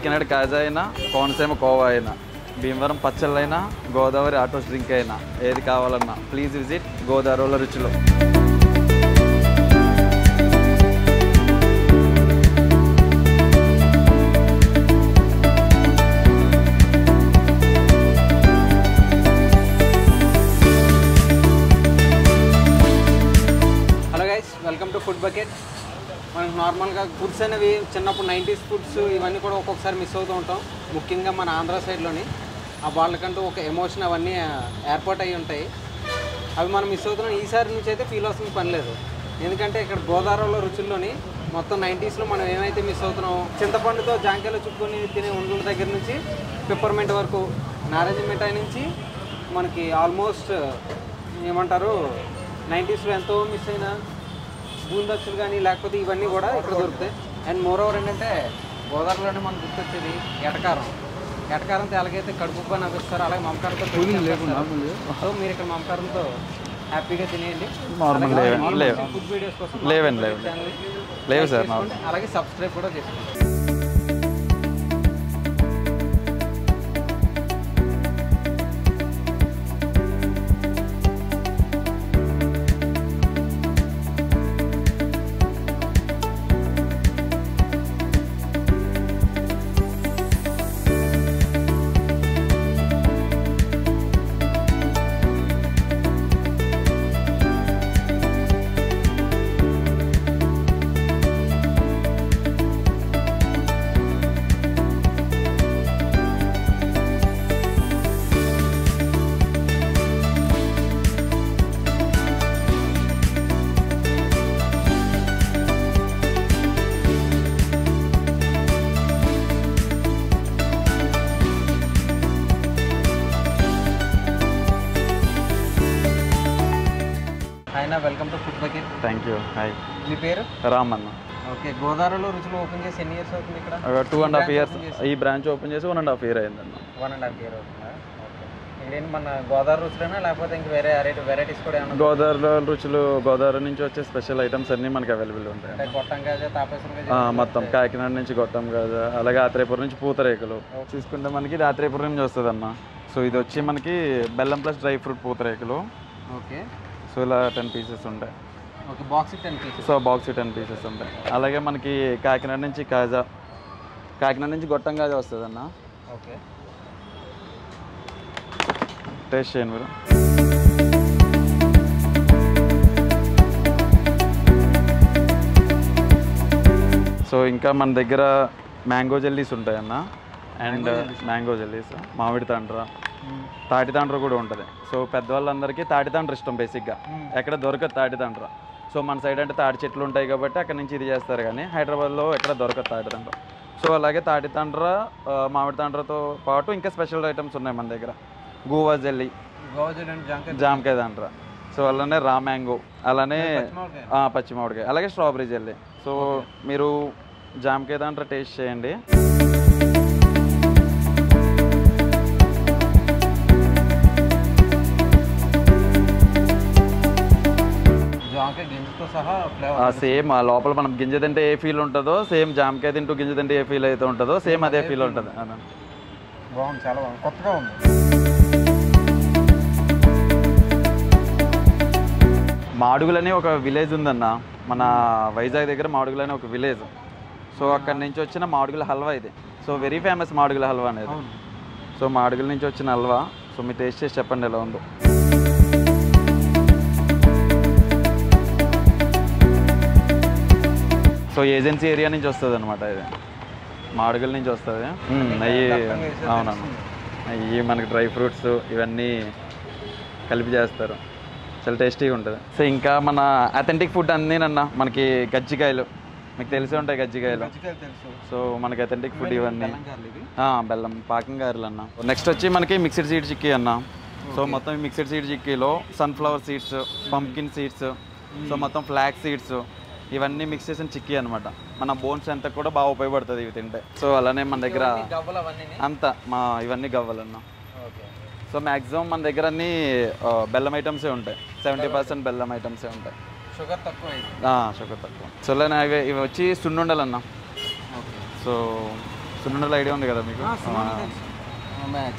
కాకినాడ కాజా అయినా, కోనసీమ కోవా అయినా, Bhimavaram పచ్చళ్ళైనా, Godavari autos drink అయినా, ఏది కావాలన్నా ప్లీజ్ విజిట్ గోదావరిలో రుచులు. Welcome to food bucket. మనకు నార్మల్గా ఫుడ్స్ అనేవి చిన్నప్పుడు 90s ఫుడ్స్ ఇవన్నీ కూడా ఒక్కొక్కసారి మిస్ అవుతూ ఉంటాం. ముఖ్యంగా మన ఆంధ్ర సైడ్లోని వాళ్ళకంటూ ఒక ఎమోషన్ అవన్నీ ఏర్పాటు అయ్యి ఉంటాయి. అవి మనం మిస్ అవుతున్నాం. ఈసారి నుంచి అయితే ఫీల్ అవుతుంది పని లేదు. ఎందుకంటే ఇక్కడ గోదావరిలో రుచుల్లోని మొత్తం 90sలో మనం ఏమైతే మిస్ అవుతున్నాం, చింతపండుతో జాంకాయలు చుట్టుకొని తినే ఉండుల దగ్గర నుంచి పిప్పర్మెంట్ వరకు, నారింజ మిఠాయి నుంచి మనకి ఆల్మోస్ట్ ఏమంటారు 90sలో ఎంతో మిస్ అయిన బూందచ్చులు కానీ లేకపోతే ఇవన్నీ కూడా ఇక్కడ దొరుకుతాయి. అండ్ మోర్ ఓవర్ ఏంటంటే గోదావరిలోనే మనకు గుర్తొచ్చేది ఎటకారం ఎలాగైతే కడుపు నవ్విస్తారు అలాగే మమకారంతో. సో మీరు ఇక్కడ మమకారంతో హ్యాపీగా తినేయండి. ఫుడ్ వీడియోస్ కోసం లేవు సార్, అలాగే సబ్స్క్రైబ్ కూడా చేసుకోండి. Welcome to food bucket. Thank you. Hi, మీ పేరు? రామ్ అన్న. ఓకే, గోదావరిలో రుచులు ఓపెన్ చేసి ఎన్ని ఇయర్స్ అవుతుంది? ఇక్కడ 2.5 years. ఈ బ్రాంచ్ ఓపెన్ చేసి 1.5 year అయిందన్న. 1.5 year అవుతుందా? ఓకే. ఇదేంటి మన గోదావరి రుచులేనా లేకపోతే ఇంక వేరే వెరైటీస్ కూడా ఏమన్నా? గోదావరిలో రుచులు, గోదావరి నుంచి వచ్చే స్పెషల్ ఐటమ్స్ అన్నీ మనకి అవైలబుల్ ఉంటాయి. అంటే గొట్టం గాజా, తాపేశ్వరం మొత్తం కాకినాడ నుంచి గొట్టం గాజా, అలాగే ఆత్రేయపురం నుంచి పూతరేకులు చూసుకుంటే మనకి ఇది ఆత్రేయపురం నుంచి వస్తుంది అన్న. సో ఇది వచ్చి మనకి బెల్లం ప్లస్ డ్రై ఫ్రూట్ పూతరేకులు. ఓకే. సో ఇలా 10 pieces ఉంటాయి. Okay, box 10 pieces. So box 10 pieces ఉంటాయి. అలాగే మనకి కాకినాడ నుంచి కాజా, కాకినాడ నుంచి గొట్టం కాజా వస్తుంది అన్న. ఓకే, టేస్ట్ చేయండి మీరు. సో ఇంకా మన దగ్గర మ్యాంగో జెల్లీస్ ఉంటాయన్న. అండ్ మ్యాంగో జెల్లీస్, మామిడి తాండ్ర, తాటి తాండ్ర కూడా ఉంటుంది. సో పెద్దవాళ్ళందరికీ తాటి తాండ్ర ఇష్టం బేసిక్గా. ఎక్కడ దొరకదు తాటి తాండ్ర. సో మన సైడ్ అంటే తాటి చెట్లు ఉంటాయి కాబట్టి అక్కడ నుంచి ఇది చేస్తారు, కానీ హైదరాబాద్లో ఎక్కడ దొరకదు తాటి తాండ్ర. సో అలాగే తాటి తాండ్ర, మామిడి తాండ్రతో పాటు ఇంకా స్పెషల్ ఐటమ్స్ ఉన్నాయి మన దగ్గర. గోవా జెల్లీ, జామకాయ తాండ్ర, సో అలానే రా మ్యాంగో, అలానే పచ్చి మామిడికాయ, అలాగే స్ట్రాబెరీ జెల్లీ. సో మీరు జామకాయ తాండ్ర టేస్ట్ చేయండి. సేమ్ లోపల మనం గింజ తింటే ఏ ఫీల్ ఉంటుందో, సేమ్ జామకాయ తింటూ గింజ తింటే ఏ ఫీల్ అయితే ఉంటుందో సేమ్ అదే ఫీల్ ఉంటుంది. బాగుంది, చాలా బాగుంది, కొత్తగా ఉంది. మాడుగులని ఒక విలేజ్ ఉందన్న మన వైజాగ్ దగ్గర. మాడుగులని ఒక విలేజ్. సో అక్కడి నుంచి వచ్చిన మాడుగుల హల్వా ఇది. So very famous Madugula halwa అనేది. సో మాడుగుల నుంచి వచ్చిన హల్వా. సో మీరు టేస్ట్ చేసి చెప్పండి ఎలా ఉందో. సో ఏజెన్సీ ఏరియా నుంచి వస్తుంది అనమాట ఇది, మాడుగుల నుంచి వస్తుంది. నెయ్యి, అవునన్నా, నెయ్యి మనకి డ్రై ఫ్రూట్స్ ఇవన్నీ కలిపి చేస్తారు. చాలా టేస్టీగా ఉంటుంది. సో ఇంకా మన అథెంటిక్ ఫుడ్ అన్నీనన్నా మనకి గజ్జికాయలు మీకు తెలిసే ఉంటాయి. గజ్జికాయలు సో మనకి అథెంటిక్ ఫుడ్ ఇవన్నీ. బెల్లం పాకం గారెలు అన్న. నెక్స్ట్ వచ్చి మనకి మిక్స్డ్ సీడ్ చిక్కీ అన్న. సో మొత్తం మిక్స్డ్ సీడ్ చిక్కీలో sunflower seeds, pumpkin seeds, so మొత్తం ఫ్లాక్ సీడ్స్ ఇవన్నీ మిక్స్ చేసిన చిక్కీ అనమాట. మన బోన్స్ అంతా కూడా బాగా ఉపయోగపడుతుంది ఇవి తింటే. సో అలానే మన దగ్గర అంతా ఇవన్నీ గవ్వలన్నా. సో మ్యాక్సిమం మన దగ్గర అన్నీ బెల్లం ఐటమ్సే ఉంటాయి. 70% బెల్లం ఐటమ్సే ఉంటాయి. షుగర్ తక్కువ. షుగర్ తక్కువ. సో ఇవి వచ్చి సున్నుండలు అన్న. సో సున్నుండలు ఐడియా ఉంది కదా మీకు?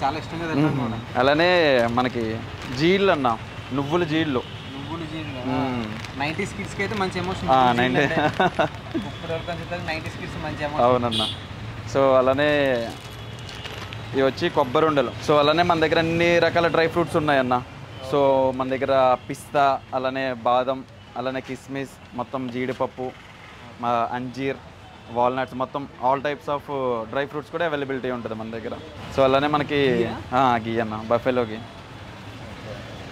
చాలా ఇష్టంగా తింటాను. అలానే మనకి జీళ్ళు అన్న, నువ్వుల జీళ్ళు. నువ్వులు జీళ్ళు 90s కిడ్స్కి అయితే మంచి ఎమోషన్. 90s కిడ్స్ మంచి ఎమోషన్. అవునన్న. సో అలానే ఇవి వచ్చి కొబ్బరి ఉండలు. సో అలానే మన దగ్గర అన్ని రకాల డ్రై ఫ్రూట్స్ ఉన్నాయన్న. సో మన దగ్గర పిస్తా, అలానే బాదం, అలానే కిస్మిస్, మొత్తం జీడిపప్పు, అంజీర్, వాల్నట్స్, మొత్తం all types of dry fruits కూడా అవైలబిలిటీ ఉంటుంది మన దగ్గర. సో అలానే మనకి గీ అన్న, బఫెలో గీ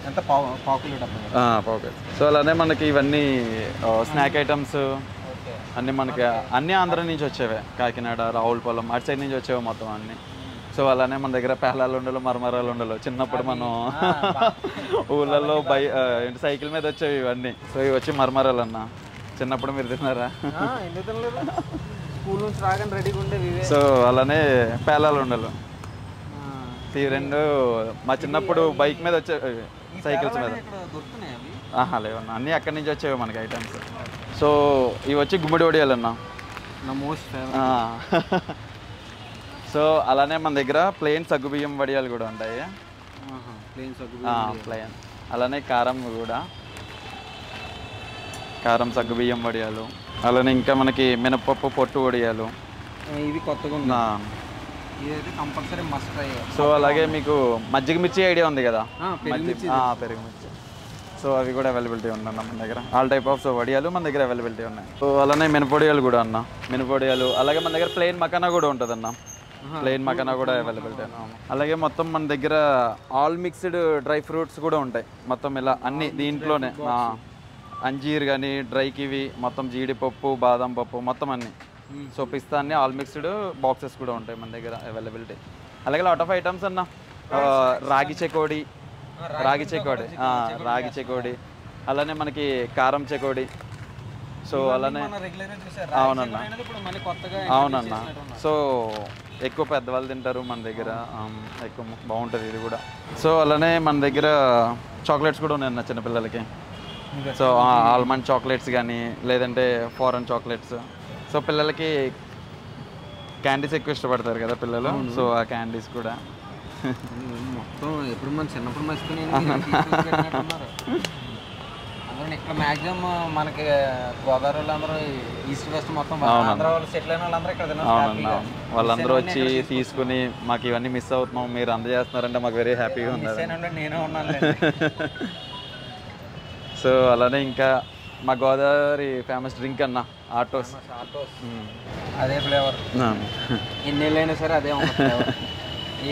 ఎంత పావు. సో అలానే మనకి ఇవన్నీ స్నాక్ ఐటమ్స్ అన్నీ మనకి అన్నీ ఆంధ్ర నుంచి వచ్చేవే, కాకినాడ, రావులపాలెం అటు సైడ్ నుంచి వచ్చేవి మొత్తం అన్నీ. సో అలానే మన దగ్గర పేలాలు ఉండలు, మరమరాలు ఉండలు చిన్నప్పుడు మనం ఊళ్ళల్లో సైకిల్ మీద వచ్చేవి ఇవన్నీ. సో ఇవి వచ్చి మరమరాలు అన్న, చిన్నప్పుడు మీరు తిన్నారా? స్కూల్ నుంచి రాగానే రెడీగా ఉండేవి. సో అలానే పేలాలు ఉండలు, ఈ రెండు మా చిన్నప్పుడు బైక్ మీద వచ్చేవి, సైకిల్స్ మీద. లేవన్నా, అన్నీ అక్కడి నుంచి వచ్చేవి మనకి ఐటమ్స్. సో ఇవి వచ్చి గుమ్మడి వడియాలు అన్న, నా మోస్ట్ ఫేవరెట్. సో అలానే మన దగ్గర ప్లెయిన్ సగ్గుబియ్యం వడియాలు కూడా ఉంటాయి. ప్లెయిన్. అలానే కారం కూడా, కారం సగ్గుబియ్యం వడియాలు. అలానే ఇంకా మనకి మినపప్పు పొట్టు వడియాలు. ఇది కొత్తగా ఉంది, ఇదైతే కంపల్సరీ మస్ట్ ట్రై. సో అలాగే మీకు మజ్జిగ మిర్చి ఐడియా ఉంది కదా? పెరుగు మిర్చి. సో అవి కూడా అవైలబిలిటీ ఉందన్న మన దగ్గర. ఆల్ టైప్ ఆఫ్ వడియాలు మన దగ్గర అవైలబిలిటీ ఉన్నాయి. సో అలానే మినపొడియాలు కూడా అన్న, మినపొడియాలు. అలాగే మన దగ్గర ప్లెయిన్ మకానా కూడా ఉంటుంది అన్న, ప్లెయిన్ మకానా కూడా అవైలబిలిటీ. అలాగే మొత్తం మన దగ్గర ఆల్ మిక్స్డ్ డ్రై ఫ్రూట్స్ కూడా ఉంటాయి మొత్తం ఇలా అన్ని దీంట్లోనే. అంజీర్ కానీ, డ్రై కివి, మొత్తం జీడిపప్పు, బాదం పప్పు, మొత్తం అన్ని. సో పిస్తా అన్ని ఆల్ మిక్స్డ్ బాక్సెస్ కూడా ఉంటాయి మన దగ్గర అవైలబిలిటీ. అలాగే లాట్ ఆఫ్ ఐటమ్స్ అన్న, రాగి చెకోడి, రాగి చెకోడి, అలానే మనకి కారం చెకోడి. సో అలానే అవునన్న, అవునన్న. సో ఎక్కువ పెద్దవాళ్ళు తింటారు మన దగ్గర, ఎక్కువ బాగుంటుంది ఇది కూడా. సో అలానే మన దగ్గర చాక్లెట్స్ కూడా ఉన్నాయన్న చిన్నపిల్లలకి. సో ఆల్మండ్ చాక్లెట్స్ కానీ, లేదంటే ఫారెన్ చాక్లెట్స్. సో పిల్లలకి క్యాండీస్ ఎక్కువ ఇష్టపడతారు కదా పిల్లలు. సో ఆ క్యాండీస్ కూడా మొత్తం ఎప్పుడు మన చిన్నప్పుడు మర్చిపోయి ఇక్కడ మ్యాక్సిమం మనకి గోదావరి వాళ్ళందరూ ఈస్ట్ వెస్ట్ మొత్తం ఆంధ్ర వాళ్ళు సెటిల్ అయిన వాళ్ళందరూ ఇక్కడ తిన్నారు. వాళ్ళందరూ వచ్చి తీసుకుని మాకు ఇవన్నీ మిస్ అవుతున్నాం, మీరు అందజేస్తున్నారంటే మాకు వెరీ హ్యాపీగా ఉంది. నేను ఉన్నాను. సో అలానే ఇంకా మా గోదావరి ఫేమస్ డ్రింక్ అన్న ఆటోస్. అదే ఫ్లేవర్ ఎన్నేళ్ళైనా సరే అదే ఫ్లేవర్,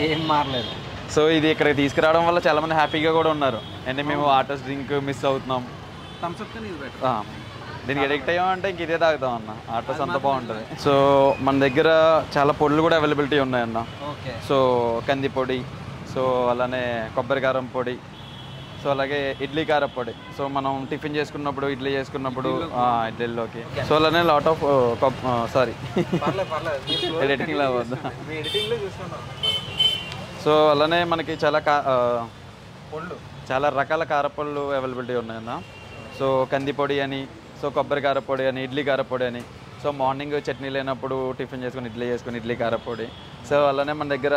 ఏం మారలేదు. సో ఇది ఇక్కడికి తీసుకురావడం వల్ల చాలా మంది హ్యాపీగా కూడా ఉన్నారు. అంటే మేము ఆటోస్ డ్రింక్ మిస్ అవుతున్నాం, దీనికి ఎడిక్ట్ అయ్యామంటే ఇంక ఇదే తాగుతాం అన్న. ఆటోస్ అంతా బాగుంటుంది. సో మన దగ్గర చాలా పొడులు కూడా అవైలబిలిటీ ఉన్నాయన్న. సో కంది పొడి, సో అలానే కొబ్బరి కారం పొడి, సో అలాగే ఇడ్లీ కారం పొడి. సో మనం టిఫిన్ చేసుకున్నప్పుడు, ఇడ్లీ చేసుకున్నప్పుడు ఇడ్లీలోకి. సో అలానే లాట్ ఆఫ్ సారీ ఎడిటింగ్లో వద్దా. సో అలానే మనకి చాలా రకాల కారపళ్ళు అవైలబిలిటీ ఉన్నాయన్న. సో కందిపొడి అని, సో కొబ్బరి కారపొడి అని, ఇడ్లీ కారపొడి అని. సో మార్నింగ్ చట్నీ లేనప్పుడు టిఫిన్ చేసుకుని ఇడ్లీ కారపొడి. సో అలానే మన దగ్గర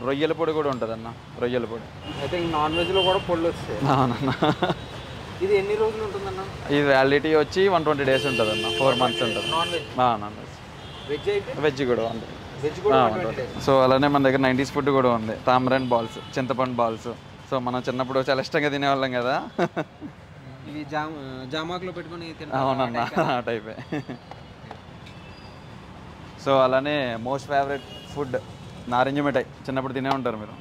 రొయ్యల పొడి కూడా ఉంటుంది అన్న, రొయ్యల పొడి. అయితే నాన్ వెజ్లో కూడా పొడి వస్తాయి. అవునన్న. ఇది ఎన్ని రోజులు ఉంటుందన్న? ఇది వ్యాలిడిటీ వచ్చి 120 days ఉంటుంది అన్న, 4 months ఉంటుంది. Non veg. వెజ్ కూడా ఉంది. సో అలానే మన దగ్గర 90s ఫుడ్ కూడా ఉంది. తామరన్ బాల్స్, చింతపండు బాల్స్. సో మనం చిన్నప్పుడు చాలా ఇష్టంగా తినేవాళ్ళం కదా. ఇవి జామాకులో పెట్టుకుని. అవునన్న, ఆ టైపే. సో అలానే మోస్ట్ ఫేవరెట్ ఫుడ్ నారింజ మిఠాయి, చిన్నప్పుడు తినే ఉంటారు మీరు.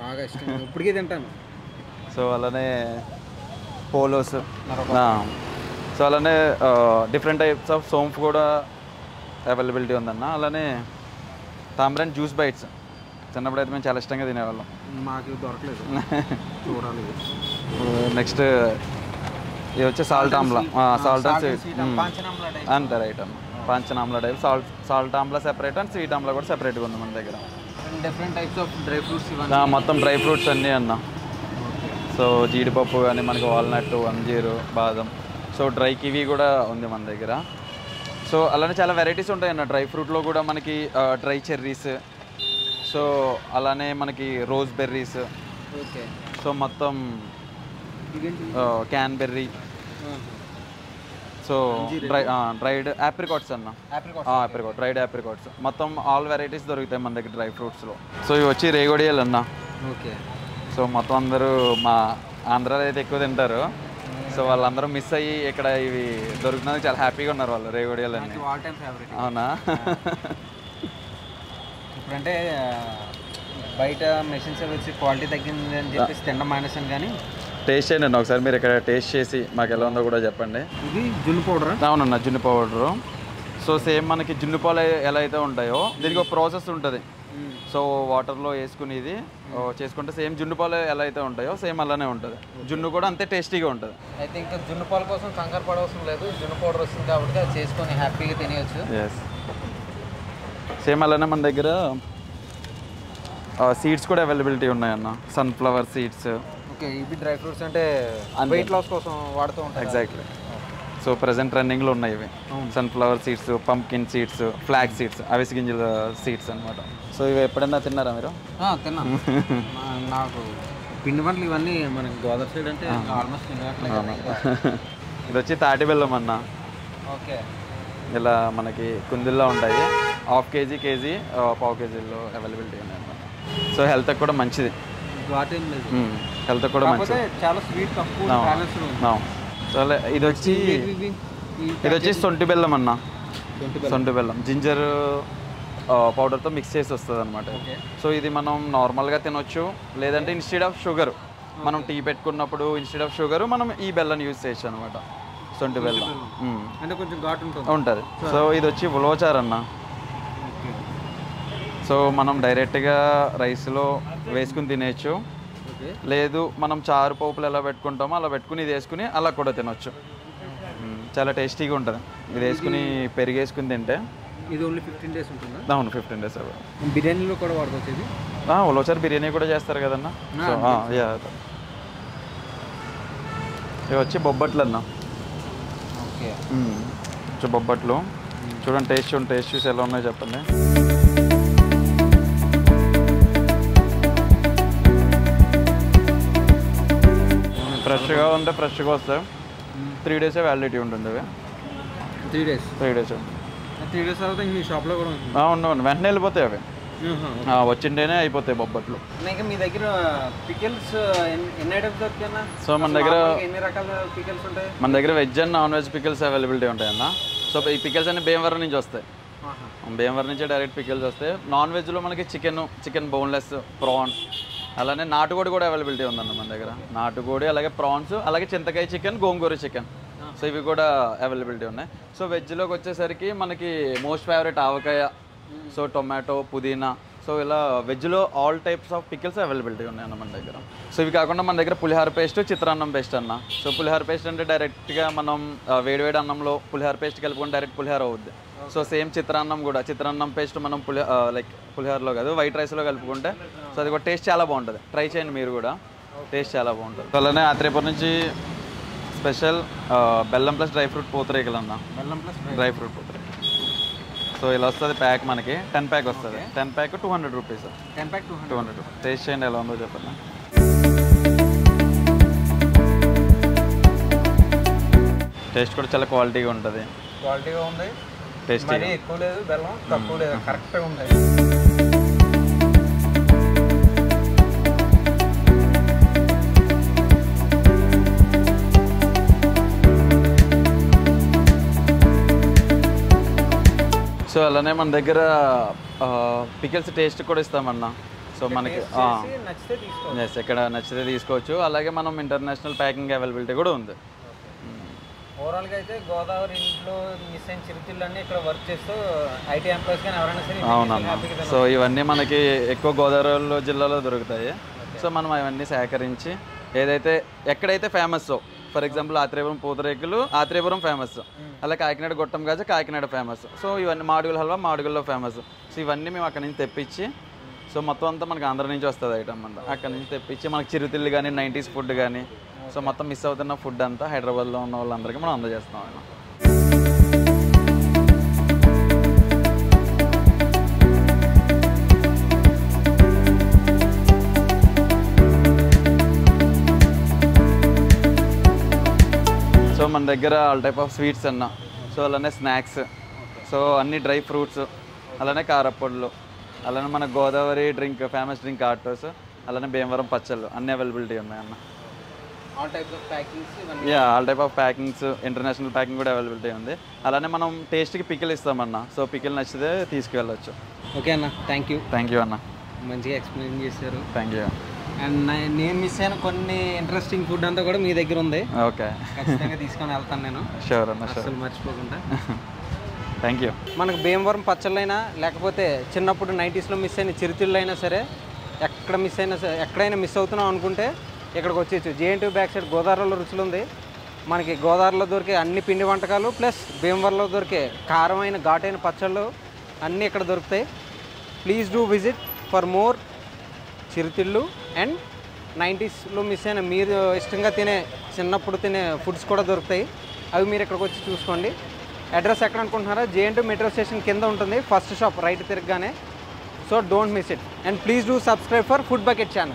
బాగా ఇష్టం, ఇప్పటికీ తింటాను. సో అలానే పోలోస్. సో అలానే డిఫరెంట్ టైప్స్ ఆఫ్ సోంఫ్ కూడా అవైలబిలిటీ ఉందన్న. అలానే తామరన్ జ్యూస్ బైట్స్, చిన్నప్పుడు అయితే మేము చాలా ఇష్టంగా తినేవాళ్ళం. మాకు దొరకలేదు, చూడాలి. నెక్స్ట్ ఇది వచ్చి సాల్ట్ ఆమ్లా. సాల్ట్ అంతే రైట్ అన్న, పంచనామ్లా type. Salt amla separate and sweet amla కూడా సెపరేట్గా ఉంది మన దగ్గర. Different types of dry fruits, మొత్తం డ్రై ఫ్రూట్స్ అన్నీ అన్న. సో జీడిపప్పు కానీ, మనకి వాల్నట్, అంజీరు, బాదం. సో డ్రై కివి కూడా ఉంది మన దగ్గర. సో అలానే చాలా వెరైటీస్ ఉంటాయన్న డ్రై ఫ్రూట్లో కూడా మనకి డ్రై చెర్రీస్, సో అలానే మనకి రోజ్ బెర్రీస్, ఓకే. సో మొత్తం క్యాన్బెర్రీ, సో డ్రైడ్ ఆప్రికాట్స్ అన్న, ఆప్రికాట్ డ్రైడ్ ఆప్రికాట్స్, మొత్తం ఆల్ వెరైటీస్ దొరుకుతాయి మన దగ్గర డ్రై ఫ్రూట్స్లో. సో ఇవి వచ్చి రేగోడియాలు అన్న. ఓకే. సో మొత్తం అందరూ మా ఆంధ్రాలో అయితే ఎక్కువ తింటారు. సో వాళ్ళందరూ మిస్ అయ్యి ఇక్కడ ఇవి దొరుకుతున్నందుకు చాలా హ్యాపీగా ఉన్నారు వాళ్ళు, రేగోడియాలు అన్నీ. All time favourite. అవునా? ఇప్పుడంటే బయట మెషిన్స్ వచ్చి క్వాలిటీ తగ్గింది అని చెప్పేసి తినడం మానేసాను, కానీ టేస్ట్ చేయండి ఒకసారి, మీరు ఇక్కడ టేస్ట్ చేసి మాకు ఎలా ఉందో కూడా చెప్పండి. ఇది జున్ను పౌడర్. అవునన్నా, జున్ను పౌడరు. సో సేమ్ మనకి జున్ను పాలు ఎలా అయితే ఉంటాయో దీనికి ఒక ప్రాసెస్ ఉంటుంది. సో వాటర్లో వేసుకుని ఇది చేసుకుంటే సేమ్ జున్ను పాలు ఎలా అయితే ఉంటాయో సేమ్ అలానే ఉంటుంది. జున్ను కూడా అంతే టేస్టీగా ఉంటుంది. అయితే ఇంకా జున్ను పాల కోసం కంగారు పడవసరం లేదు, జున్ను పౌడర్ వస్తుంది కాబట్టి అది చేసుకొని హ్యాపీగా తినేయచ్చు. ఎస్, సేమ్ అలానే మన దగ్గర సీడ్స్ కూడా అవైలబిలిటీ ఉన్నాయన్న, సన్ఫ్లవర్ సీడ్స్. ఓకే. ఇవి డ్రై ఫ్రూట్స్ అంటే వెయిట్ లాస్ కోసం వాడుతూ ఉంటాయి. ఎగ్జాక్ట్లీ. సో ప్రజెంట్ రన్నింగ్లో ఉన్నాయి ఇవి, sunflower seeds, pumpkin seeds, flax seeds, అవిసె గింజల సీడ్స్ అనమాట. సో ఇవి ఎప్పుడైనా తిన్నారా మీరు? తిన్నా. నాకు పిండి వంటలు ఇవన్నీ మనకి గోదావరి సైడ్ అంటే ఆల్మోస్ట్ ఇది వచ్చి తాటి బెల్లం అన్న. ఓకే. ఇలా మనకి కుందుల్లో ఉంటాయి, హాఫ్ కేజీ, కేజీ, పావు కేజీలో అవైలబిలిటీ ఉన్నాయి అన్నమాట. సో హెల్త్కి కూడా మంచిది, హెల్త్కి కూడా మంచిది. చాలా స్వీట్ తక్కువ. సో ఇది వచ్చి సొంటి బెల్లం అన్న. సొంటి బెల్లం జింజర్ పౌడర్తో మిక్స్ చేసి వస్తుంది అనమాట. సో ఇది మనం నార్మల్గా తినొచ్చు, లేదంటే ఇన్స్టెడ్ ఆఫ్ షుగర్ మనం టీ పెట్టుకున్నప్పుడు ఇన్స్టెడ్ ఆఫ్ షుగర్ మనం ఈ బెల్లం యూజ్ చేయొచ్చు అనమాట. సొంటి బెల్లం అంటే కొంచెం ఘాటు ఉంటుంది. సో ఇది వచ్చి ఉలవచారు అన్న. సో మనం డైరెక్ట్గా రైస్లో వేసుకుని తినేయచ్చు, లేదు మనం చారు పోపులు ఎలా పెట్టుకుంటామో అలా పెట్టుకుని ఇది వేసుకుని అలా కూడా తినొచ్చు. చాలా టేస్టీగా ఉంటుంది ఇది వేసుకుని పెరిగి వేసుకుని తింటే. ఇది ఓన్లీ 15 days ఉంటుందా? అవును, 15 days. బిర్యానీలో కూడా వాడుకోవచ్చు ఇది. ఉలవచారు బిర్యానీ కూడా చేస్తారు కదన్నా. సో ఇవి వచ్చి బొబ్బట్లు అన్న. ఓకే. బొబ్బట్లు చూడండి, టేస్ట్ చూసి ఎలా ఉన్నాయో చెప్పండి. ఫ్రెష్గా ఉంటే ఫ్రెష్గా వస్తాయి. 3 days వ్యాలిడిటీ ఉంటుంది అవి. 3 days. 3 days. 3 days తర్వాత మీ షాప్లో కూడా ఉంటుంది. అవును, వెంటనే వెళ్ళిపోతాయి అవి, వచ్చింటేనే అయిపోతాయి బొబ్బట్లు. ఇంకా మీ దగ్గర పికిల్స్ ఎన్ని ఐటమ్స్ దొరుకుతాయన్నా? సో మన దగ్గర ఎన్ని రకాల పికిల్స్ ఉంటాయి? మన దగ్గర veg and non veg pickles availability ఉంటాయన్న. సో ఈ పికిల్స్ అన్ని భీమవరం నుంచి వస్తాయి. భీమవరం నుంచే డైరెక్ట్ పికిల్స్ వస్తాయి. నాన్ వెజ్లో మనకి చికెన్ బోన్లెస్, ప్రాన్, అలానే నాటుకోడి కూడా అవైలబిలిటీ ఉందన్న మన దగ్గర. నాటుకోడి, అలాగే ప్రాన్స్, అలాగే చింతకాయ చికెన్, గోంగూర చికెన్, సో ఇవి కూడా అవైలబిలిటీ ఉన్నాయి. సో వెజ్లోకి వచ్చేసరికి మనకి మోస్ట్ ఫేవరెట్ ఆవకాయ, సో టొమాటో, పుదీనా, సో ఇలా వెజ్లో all types of pickles availability ఉన్నాయన్న మన దగ్గర. సో ఇవి కాకుండా మన దగ్గర పులిహార పేస్ట్, చిత్రాన్నం పేస్ట్ అన్న. సో పులిహార పేస్ట్ అంటే డైరెక్ట్గా మనం వేడివేడి అన్నంలో పులిహార పేస్ట్ కలుపుకొని డైరెక్ట్ పులిహార అవుద్ది. సో సేమ్ చిత్రాన్నం కూడా, చిత్రాన్నం పేస్ట్ మనం పులిహారలో కాదు వైట్ రైస్లో కలుపుకుంటే సో అది కూడా టేస్ట్ చాలా బాగుంటుంది. ట్రై చేయండి మీరు కూడా, టేస్ట్ చాలా బాగుంటుంది. అలానే ఆత్రేయపురం నుంచి స్పెషల్ బెల్లం ప్లస్ డ్రై ఫ్రూట్ పూతరేకులు అన్న. బెల్లం ప్లస్ డ్రై ఫ్రూట్ పూతరేకులు. సో ఇలా వస్తుంది ప్యాక్, మనకి 10 pack వస్తుంది. 10 pack 200 rupees. 10 pack 200 rupees. Taste చేయండి ఎలా ఉందో చెప్పండి. టేస్ట్ కూడా చాలా క్వాలిటీగా ఉంటుంది. క్వాలిటీగా ఉంది, టేస్టీ, ఎక్కువ లేదు బెల్లం, తక్కువ లేదు, కరెక్ట్గా ఉంది. సో అలానే మన దగ్గర పికిల్స్ టేస్ట్ కూడా ఇస్తామన్నా. సో మనకి ఎక్కడ నచ్చితే తీసుకోవచ్చు. అలాగే మనం ఇంటర్నేషనల్ ప్యాకింగ్ అవైలబిలిటీ కూడా ఉంది. ఓవరాల్గా అయితే గోదావరి ఇంట్లో మిస్ అయిన చిరుతిళ్ళన్నీ ఇక్కడ వర్క్ చేస్తూ ఐటీ ఎంప్లాయీస్ కానీ ఎవరైనా సరే. అవునన్నా. సో ఇవన్నీ మనకి ఎక్కువ గోదావరి జిల్లాలో దొరుకుతాయి. సో మనం అవన్నీ సేకరించి ఏదైతే ఎక్కడైతే famous, for example Atreyapuram pootharekulu Atreyapuram famous, అలా కాకినాడ గొట్టం గాజ కాకినాడ ఫేమస్. సో ఇవన్నీ మాడుగుల హల్వా మాడుగుల్లో ఫేమస్. సో ఇవన్నీ మేము అక్కడి నుంచి తెప్పించి, సో మొత్తం అంతా మనకి ఆంధ్ర నుంచి వస్తుంది ఐటమ్ అంతా. అక్కడి నుంచి తెప్పించి మనకి చిరుతిళ్ళు కానీ 90s ఫుడ్ కానీ, సో మొత్తం మిస్ అవుతున్న ఫుడ్ అంతా హైదరాబాద్లో ఉన్న వాళ్ళందరికీ మనం అందజేస్తాం. మన దగ్గర ఆల్ టైప్ ఆఫ్ స్వీట్స్ అన్న, సో అలానే స్నాక్స్, సో అన్ని డ్రై ఫ్రూట్స్, అలానే కారప్పొడులు, అలానే మన Godavari drink famous drink autos, అలానే భీమవరం పచ్చళ్ళు అన్ని అవైలబిలిటీ ఉన్నాయి అన్న. All types of packings yeah, all type of packings, international packing కూడా అవైలబిలిటీ ఉంది. అలానే మనం టేస్ట్కి పికిల్ ఇస్తామన్న, సో పికిల్ నచ్చితే తీసుకువెళ్ళచ్చు. ఓకే అన్న, థ్యాంక్ యూ అన్న, మంచిగా ఎక్స్ప్లెయిన్ చేశారు. Thank you. అండ్ నేను మిస్ అయిన కొన్ని ఇంట్రెస్టింగ్ ఫుడ్ అంతా కూడా మీ దగ్గర ఉంది. ఓకే, ఖచ్చితంగా తీసుకొని వెళ్తాను నేను, షూర్ అన్న, షూర్, అసలు మర్చిపోకుండా. Thank you. మనకు భీమవరం పచ్చళ్ళైనా లేకపోతే చిన్నప్పుడు 90స్లో మిస్ అయిన చిరుతిళ్ళు అయినా సరే, ఎక్కడైనా మిస్ అవుతున్నాం అనుకుంటే ఇక్కడికి వచ్చేయచ్చు. జేఎన్టీయూ బ్యాక్ సైడ్ గోదావరిలో రుచులు ఉంది. మనకి గోదావరిలో దొరికే అన్ని పిండి వంటకాలు ప్లస్ భీమవరంలో దొరికే కారమైన ఘాటైన పచ్చళ్ళు అన్నీ ఇక్కడ దొరుకుతాయి. Please do visit for more చిరుతిళ్ళు. అండ్ 90స్లో మిస్ అయిన మీరు ఇష్టంగా తినే చిన్నప్పుడు తినే ఫుడ్స్ కూడా దొరుకుతాయి, అవి మీరు ఇక్కడికి వచ్చి చూసుకోండి. అడ్రస్ ఎక్కడ అనుకుంటున్నారా? జేఎన్టీయూ మెట్రో స్టేషన్ కింద ఉంటుంది, ఫస్ట్ షాప్ రైట్ తిరగగానే. So don't miss it. And please do subscribe for food bucket channel.